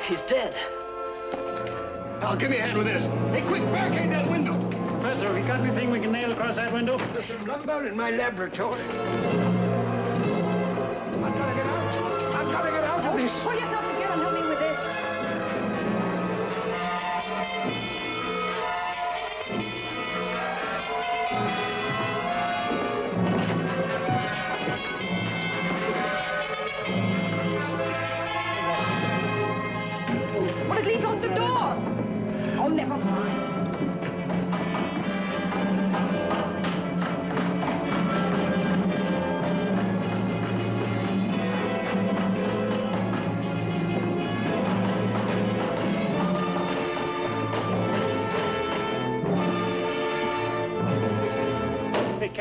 S2: He's dead.
S1: Al, give me a hand with this. Hey, quick, barricade that window.
S5: Professor, have you got anything we can nail across that window?
S19: There's some lumber in my laboratory. I'm gonna get out of this.
S4: Pull yourself together and help me with this. Well, at least lock the door. Oh, never mind.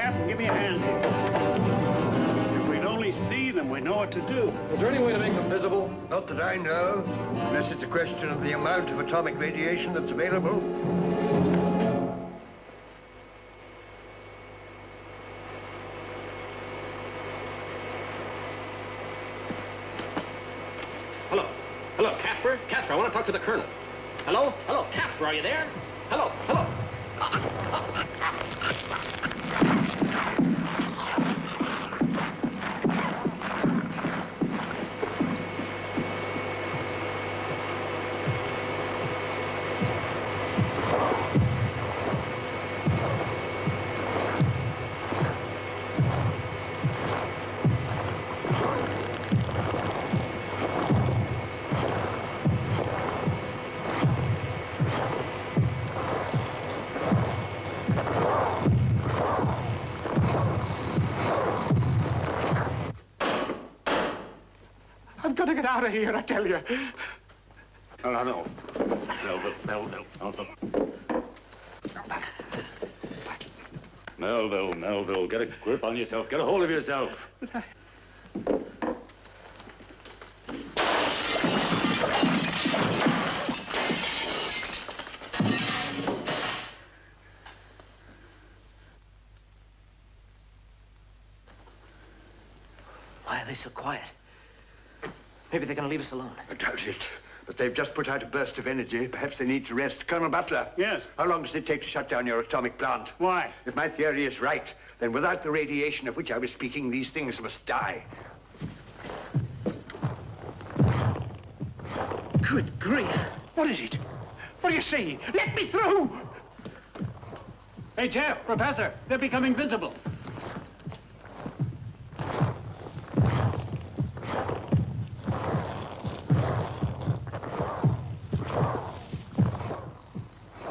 S5: Captain, give me a hand here. If we'd only see them, we'd know what to do.
S1: Is there any way to make them visible?
S14: Not that I know, unless it's a question of the amount of atomic radiation that's available.
S9: Hello. Hello, Casper? Casper, I want to talk to the Colonel. Hello? Hello, Casper, are you there? Hello? Hello?
S5: I've got to get out of here, I tell you.
S12: No. Melville, get a grip on yourself. Get a hold of yourself.
S2: Why are they so quiet? Maybe they're going to leave us alone.
S14: I doubt it. But they've just put out a burst of energy. Perhaps they need to rest. Colonel Butler.
S5: Yes?
S14: How long does it take to shut down your atomic plant?
S5: Why?
S14: If my theory is right, then without the radiation of which I was speaking, these things must die.
S5: Good grief. What is it? What do you see? Let me through! Hey, Jeff, Professor, they're becoming visible.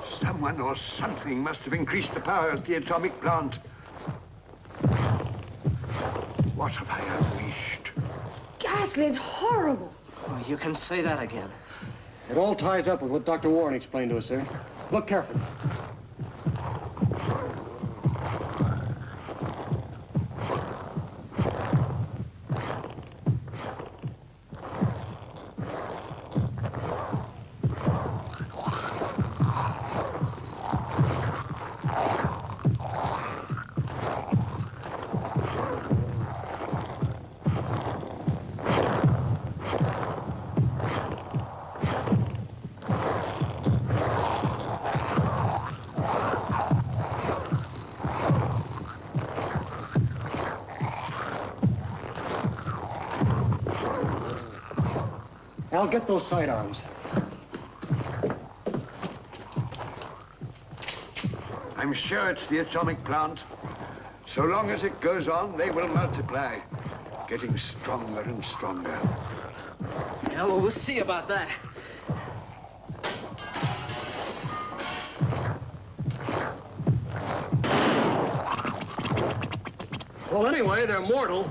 S14: Someone or something must have increased the power at the atomic plant. What have I unleashed?
S4: Ghastly, it's horrible.
S2: Oh, you can say that again.
S1: It all ties up with what Dr. Warren explained to us, sir. Look carefully. Al, get those sidearms.
S14: I'm sure it's the atomic plant. So long as it goes on, they will multiply, getting stronger and stronger.
S2: Yeah, well, we'll see about that.
S1: Well, anyway, they're mortal.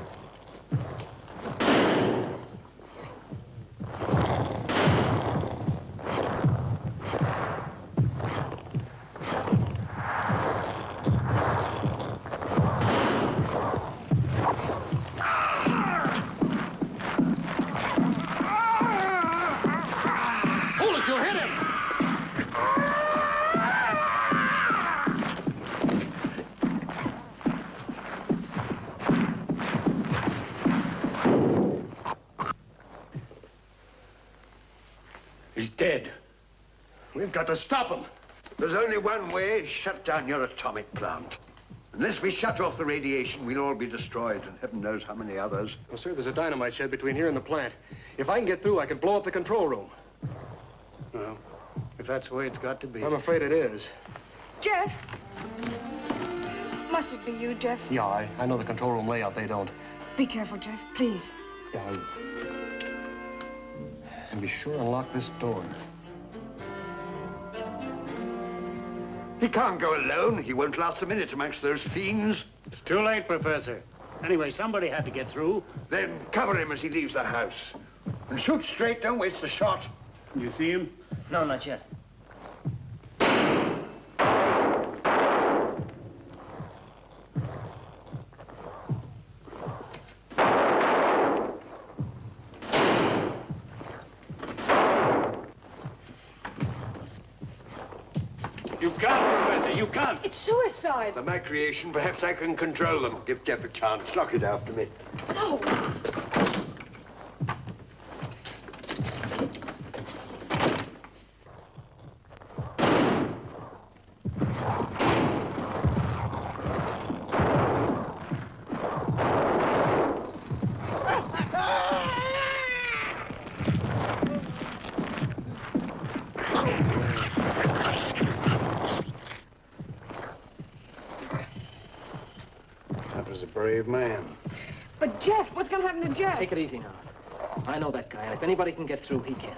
S5: He's dead. We've got to stop him.
S14: There's only one way: shut down your atomic plant. Unless we shut off the radiation, we'll all be destroyed, and heaven knows how many others.
S1: Well, sir, there's a dynamite shed between here and the plant. If I can get through, I can blow up the control room.
S5: Well, if that's the way it's got to be.
S1: I'm afraid it is.
S4: Jeff? Must it be you, Jeff?
S1: Yeah, I know the control room layout. They don't.
S4: Be careful, Jeff, please.
S1: Yeah, and be sure and lock this door.
S14: He can't go alone. He won't last a minute amongst those fiends.
S5: It's too late, Professor. Anyway, somebody had to get through.
S14: Then cover him as he leaves the house. And shoot straight, don't waste a shot.
S5: You see him?
S2: No, not yet.
S18: You can't, Professor, you can't.
S4: It's suicide.
S14: They're my creation. Perhaps I can control them. Give Jeff a chance. Lock it after me.
S4: No.
S14: That was a brave man.
S4: But Jeff, what's going to happen to Jeff?
S2: Take it easy now. I know that guy, and if anybody can get through, he can.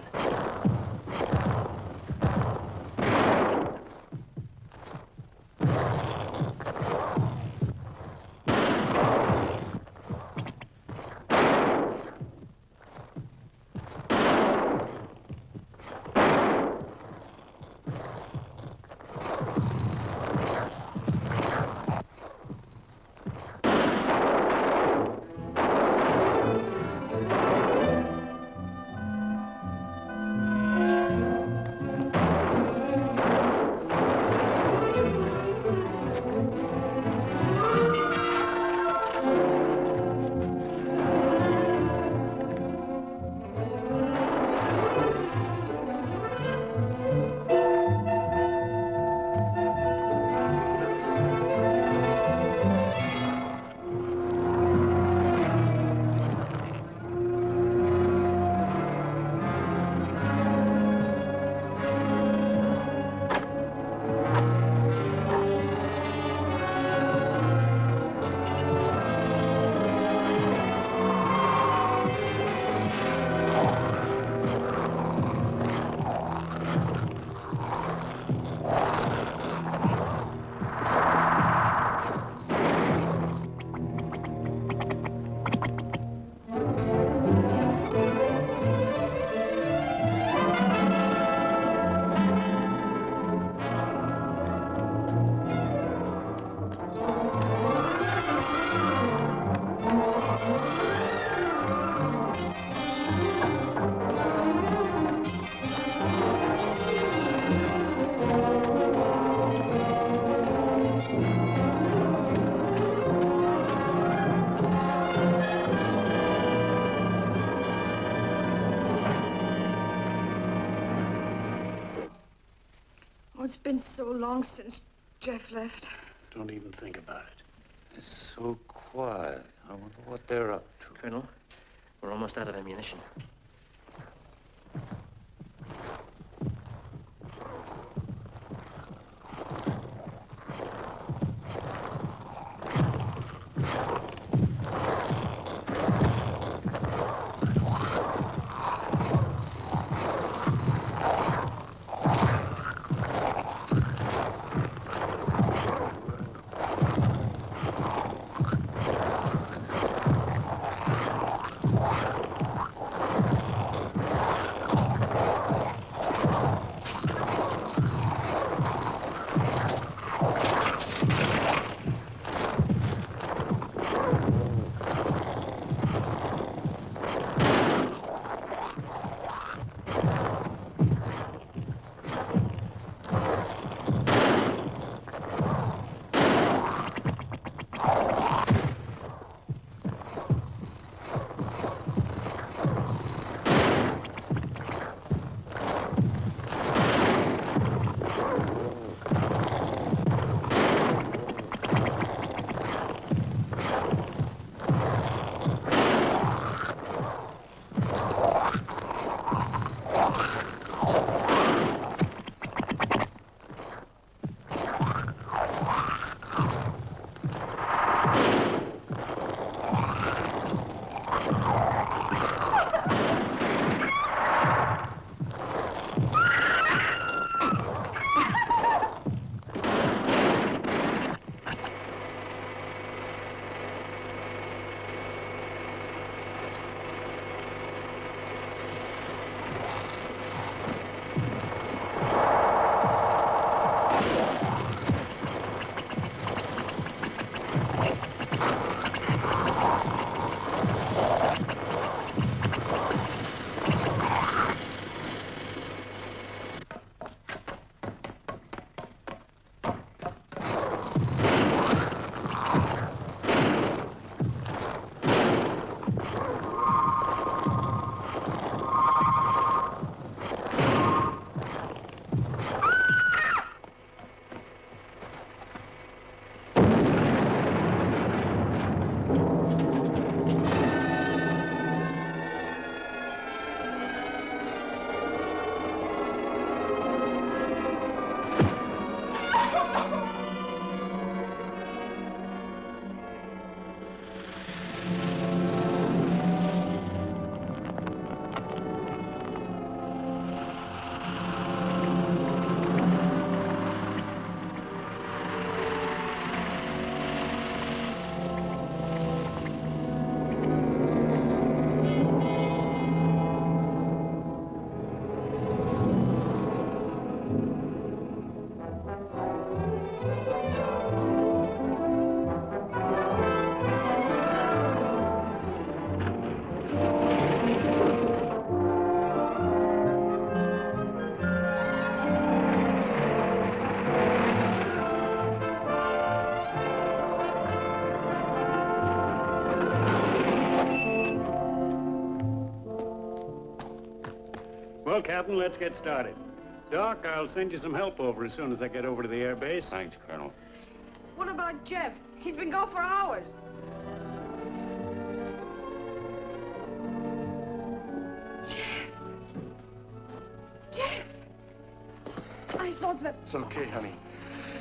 S4: It's been so long since Jeff left.
S18: Don't even think about it. It's so quiet. I wonder what they're up to.
S2: Colonel, we're almost out of ammunition.
S5: Captain. Let's get started. Doc, I'll send you some help over as soon as I get over to the air base.
S12: Thanks, Colonel.
S4: What about Jeff? He's been gone for hours. Jeff! I thought that...
S1: It's okay, honey.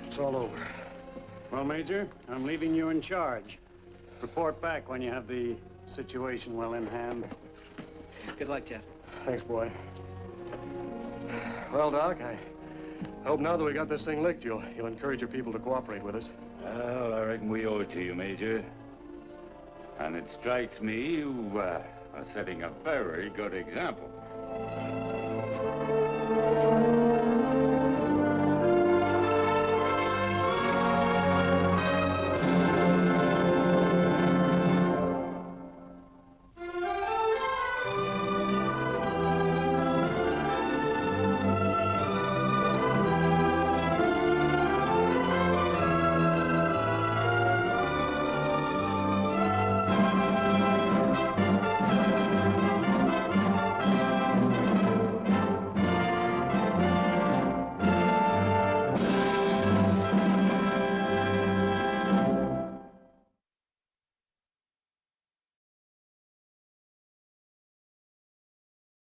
S1: It's all over.
S5: Well, Major, I'm leaving you in charge. Report back when you have the situation well in hand.
S2: Good luck, Jeff.
S1: Thanks, boy. Well, Doc, I hope now that we got this thing licked, you'll encourage your people to cooperate with us.
S12: Well, I reckon we owe it to you, Major. And it strikes me you are setting a very good example.